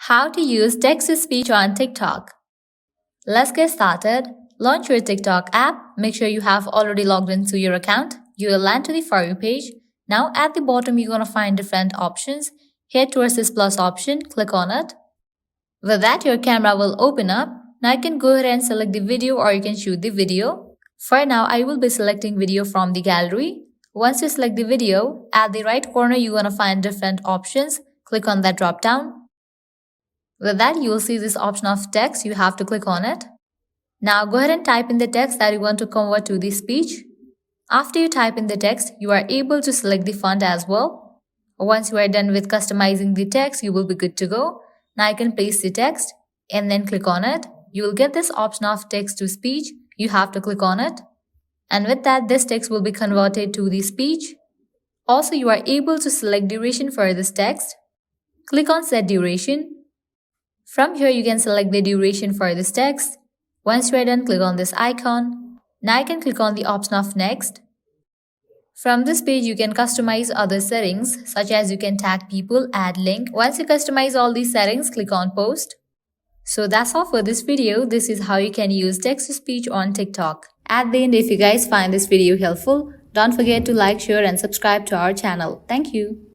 How to use text-to-speech on TikTok. Let's get started. Launch your TikTok app. Make sure you have already logged into your account. You will land to the For You page. Now at the bottom, you're going to find different options. Head towards this plus option. Click on it. With that, your camera will open up. Now you can go ahead and select the video or you can shoot the video. For now, I will be selecting video from the gallery. Once you select the video, at the right corner, you're going to find different options. Click on that drop down. With that, you will see this option of text. You have to click on it. Now go ahead and type in the text that you want to convert to the speech. After you type in the text, you are able to select the font as well. Once you are done with customizing the text, you will be good to go. Now you can paste the text and then click on it. You will get this option of text to speech. You have to click on it. And with that, this text will be converted to the speech. Also, you are able to select duration for this text. Click on set duration. From here, you can select the duration for this text. Once you are done, click on this icon. Now you can click on the option of next. From this page, you can customize other settings, such as you can tag people, add link. Once you customize all these settings, click on post. So that's all for this video. This is how you can use text-to-speech on TikTok. At the end, if you guys find this video helpful, don't forget to like, share and subscribe to our channel. Thank you.